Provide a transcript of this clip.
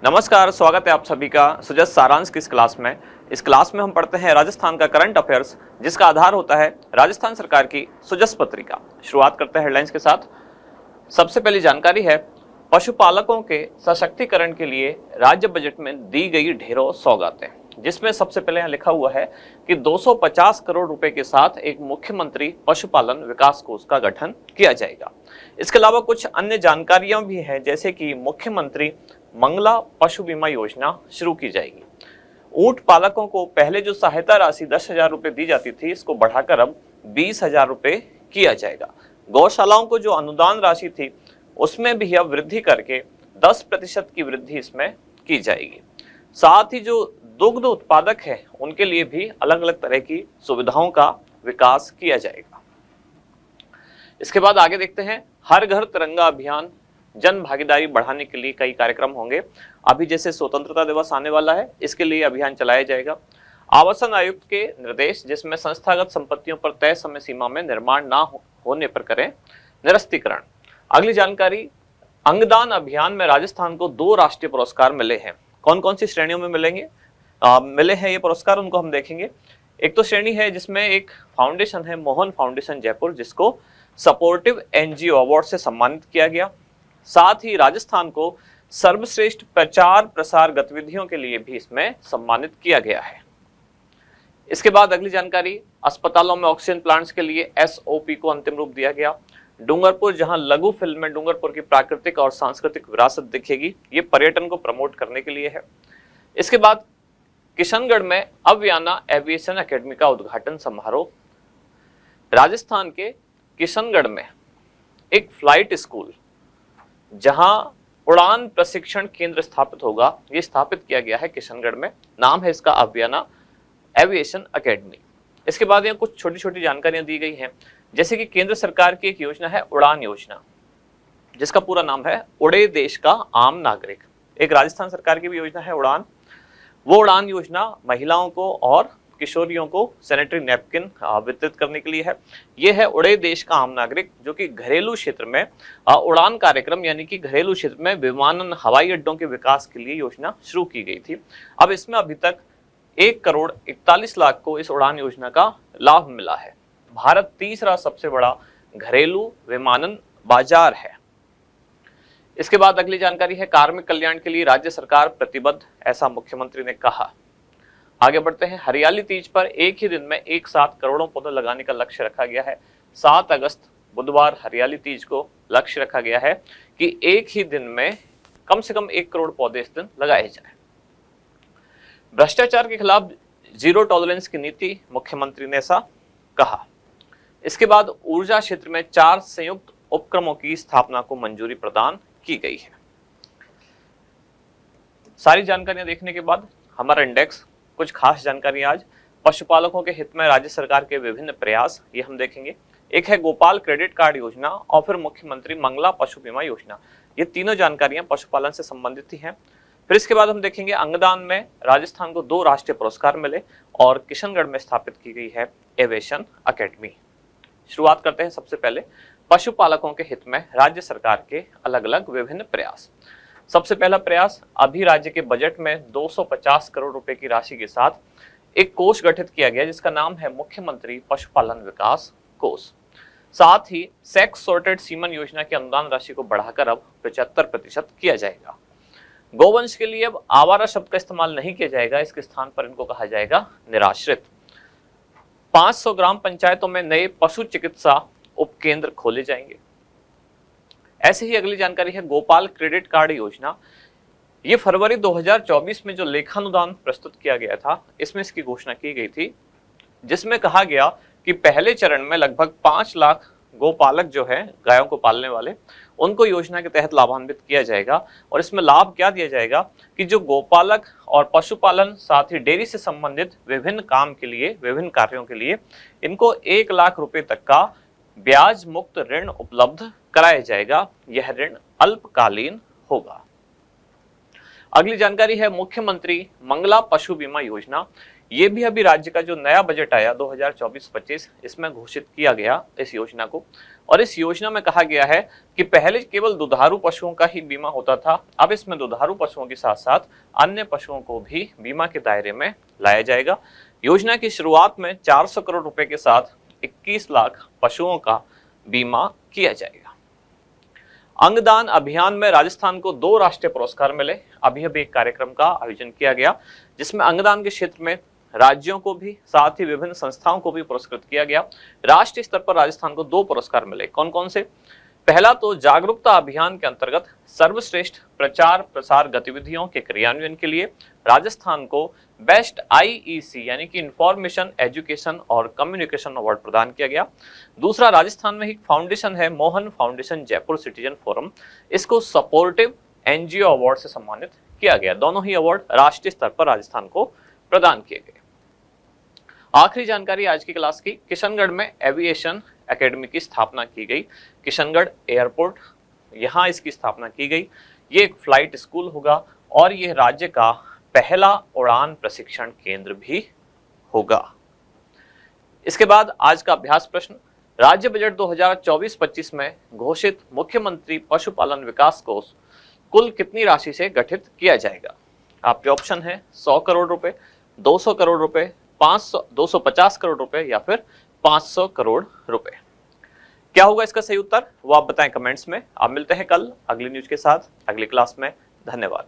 नमस्कार, स्वागत है आप सभी का सुजस सारांश की इस क्लास में। इस क्लास में हम पढ़ते हैं राजस्थान का करंट अफेयर्स, जिसका आधार होता है राजस्थान सरकार की सुजस पत्रिका। शुरुआत करते हैं हेडलाइंस के साथ। सबसे पहली जानकारी है, पशुपालकों के सशक्तिकरण के लिए राज्य बजट में दी गई ढेरों सौगातें, जिसमें सबसे पहले यहाँ लिखा हुआ है कि 250 करोड़ रुपए के साथ एक मुख्यमंत्री पशुपालन विकास कोष का गठन किया जाएगा। इसके अलावा कुछ अन्य जानकारियां भी हैं, जैसे कि मुख्यमंत्री मंगला पशु बीमा योजना शुरू की जाएगी। ऊंट पालकों को पहले जो सहायता राशि 10,000 रुपए दी जाती थी, इसको बढ़ाकर अब 20,000 रुपए किया जाएगा। गौशालाओं को जो अनुदान राशि थी, उसमें भी अब वृद्धि करके 10% की वृद्धि इसमें की जाएगी। साथ ही जो दुग्ध उत्पादक है, उनके लिए भी अलग अलग तरह की सुविधाओं का विकास किया जाएगा। इसके बाद आगे देखते हैं, हर घर तिरंगा अभियान जन भागीदारी बढ़ाने के लिए कई कार्यक्रम होंगे। अभी जैसे स्वतंत्रता दिवस आने वाला है, इसके लिए अभियान चलाया जाएगा। आवासन आयुक्त के निर्देश, जिसमें संस्थागत संपत्तियों पर तय समय सीमा में निर्माण ना होने पर करें निरस्तीकरण। अगली जानकारी, अंगदान अभियान में राजस्थान को 2 राष्ट्रीय पुरस्कार मिले हैं। कौन कौन सी श्रेणियों में मिले हैं ये पुरस्कार, उनको हम देखेंगे। एक तो श्रेणी है जिसमें एक फाउंडेशन है, मोहन फाउंडेशन जयपुर, जिसको सपोर्टिव एनजीओ अवार्ड से सम्मानित किया गया। साथ ही राजस्थान को सर्वश्रेष्ठ प्रचार प्रसार गतिविधियों के लिए भी इसमें सम्मानित किया गया है। इसके बाद अगली जानकारी, अस्पतालों में ऑक्सीजन प्लांट्स के लिए एसओपी को अंतिम रूप दिया गया। डूंगरपुर, जहां लघु फिल्म में डूंगरपुर की प्राकृतिक और सांस्कृतिक विरासत दिखेगी, ये पर्यटन को प्रमोट करने के लिए है। इसके बाद किशनगढ़ में अव्याना एविएशन एकेडमी का उद्घाटन समारोह। राजस्थान के किशनगढ़ में एक फ्लाइट स्कूल, जहां उड़ान प्रशिक्षण केंद्र स्थापित होगा, ये स्थापित किया गया है किशनगढ़ में। नाम है इसका अव्याना एविएशन एकेडमी। इसके बाद यहाँ कुछ छोटी छोटी जानकारियां दी गई हैं, जैसे कि केंद्र सरकार की एक योजना है उड़ान योजना, जिसका पूरा नाम है उड़े देश का आम नागरिक। एक राजस्थान सरकार की भी योजना है उड़ान। वो उड़ान योजना महिलाओं को और किशोरियों को सैनिटरी नैपकिन वितरित करने के लिए है। ये है उड़े देश का आम नागरिक, जो कि घरेलू क्षेत्र में उड़ान कार्यक्रम, यानी कि घरेलू क्षेत्र में विमानन हवाई अड्डों के विकास के लिए योजना शुरू की गई थी। अब इसमें अभी तक 1,41,00,000 को इस उड़ान योजना का लाभ मिला है। भारत तीसरा सबसे बड़ा घरेलू विमानन बाजार है। इसके बाद अगली जानकारी है, कार्मिक कल्याण के लिए राज्य सरकार प्रतिबद्ध, ऐसा मुख्यमंत्री ने कहा। आगे बढ़ते हैं, हरियाली तीज पर एक ही दिन में एक साथ करोड़ों पौधे लगाने का लक्ष्य रखा गया है। 7 अगस्त बुधवार हरियाली तीज को लक्ष्य रखा गया है कि एक ही दिन में कम से कम 1 करोड़ पौधे इस दिन लगाए जाएं। भ्रष्टाचार के खिलाफ जीरो टॉलरेंस की नीति, मुख्यमंत्री ने ऐसा कहा। इसके बाद ऊर्जा क्षेत्र में 4 संयुक्त उपक्रमों की स्थापना को मंजूरी प्रदान की गई है। सारी जानकारियां देखने के बाद हमारा इंडेक्स, कुछ खास जानकारियां आज। पशुपालकों के हित में राज्य सरकार के विभिन्न प्रयास, ये हम देखेंगे। एक है गोपाल क्रेडिट कार्ड योजना, और फिर मुख्यमंत्री मंगला पशु बीमा योजना। ये तीनों जानकारियां पशुपालन से संबंधित ही हैं। फिर इसके बाद हम देखेंगे, अंगदान में राजस्थान को 2 राष्ट्रीय पुरस्कार मिले, और किशनगढ़ में स्थापित की गई है एविएशन एकेडमी। शुरुआत करते हैं सबसे पहले पशुपालकों के हित में राज्य सरकार के अलग अलग विभिन्न प्रयास। सबसे पहला प्रयास, अभी राज्य के बजट में 250 करोड़ रुपए की राशि के साथ एक कोष गठित किया गया, जिसका नाम है मुख्यमंत्री पशुपालन विकास कोष। साथ ही सेक्स सॉर्टेड सीमन योजना की अनुदान राशि को बढ़ाकर अब 75% किया जाएगा। गौवंश के लिए अब आवारा शब्द का इस्तेमाल नहीं किया जाएगा, इसके स्थान पर इनको कहा जाएगा निराश्रित। 500 ग्राम पंचायतों में नए पशु चिकित्सा उपकेंद्र खोले जाएंगे। ऐसे ही अगली जानकारी है, गोपाल क्रेडिट कार्ड योजना। ये फरवरी 2024 में जो लेखानुदान प्रस्तुत किया गया था, इसमें इसकी घोषणा की गई थी, जिसमें कहा गया कि पहले चरण में लगभग 5 लाख गोपालक जो है, गायों को पालने वाले, उनको योजना के तहत लाभान्वित किया जाएगा। और इसमें लाभ क्या दिया जाएगा कि जो गोपालक और पशुपालन, साथ ही डेयरी से संबंधित विभिन्न काम के लिए, विभिन्न कार्यों के लिए इनको 1 लाख रुपए तक का ब्याज मुक्त ऋण उपलब्ध कराया जाएगा। यह ऋण अल्पकालीन होगा। अगली जानकारी है, मुख्यमंत्री मंगला पशु बीमा योजना। ये भी अभी राज्य का जो नया बजट आया 2024-25 इसमें घोषित किया गया इस योजना को। और इस योजना में कहा गया है कि पहले केवल दुधारू पशुओं का ही बीमा होता था, अब इसमें दुधारू पशुओं के साथ साथ अन्य पशुओं को भी बीमा के दायरे में लाया जाएगा। योजना की शुरुआत में 400 करोड़ रुपए के साथ 21 लाख पशुओं का बीमा किया जाएगा। अंगदान अभियान में राजस्थान को 2 राष्ट्रीय पुरस्कार मिले। अभी एक कार्यक्रम का आयोजन किया गया जिसमें अंगदान के क्षेत्र में राज्यों को भी साथ ही विभिन्न संस्थाओं को भी पुरस्कृत किया गया। राष्ट्रीय स्तर पर राजस्थान को 2 पुरस्कार मिले। कौन कौन से? पहला तो जागरूकता अभियान के अंतर्गत सर्वश्रेष्ठ प्रचार प्रसार गतिविधियों के क्रियान्वयन के लिए राजस्थान को बेस्ट आईईसी यानी कि इंफॉर्मेशन एजुकेशन और कम्युनिकेशन अवार्ड प्रदान किया गया। दूसरा, राजस्थान में एक फाउंडेशन है Mohan foundation Jaipur citizen forum, इसको सपोर्टिव एनजीओ अवार्ड से सम्मानित किया गया। दोनों ही अवार्ड राष्ट्रीय स्तर पर राजस्थान को प्रदान किए गए। आखिरी जानकारी आज की क्लास की, किशनगढ़ में एविएशन एकेडमी की स्थापना की गई। किशनगढ़ एयरपोर्ट, यहां इसकी स्थापना की गई। ये एक फ्लाइट स्कूल होगा और यह राज्य का पहला उड़ान प्रशिक्षण केंद्र भी होगा। इसके बाद आज का अभ्यास प्रश्न, राज्य बजट 2024-25 में घोषित मुख्यमंत्री पशुपालन विकास कोष कुल कितनी राशि से गठित किया जाएगा? आपके ऑप्शन है 100 करोड़ रुपए, 200 करोड़ रुपए, 250 करोड़ रुपए या फिर 500 करोड़ रुपए। क्या होगा इसका सही उत्तर वो आप बताएं कमेंट्स में। आप मिलते हैं कल अगली न्यूज के साथ अगली क्लास में। धन्यवाद।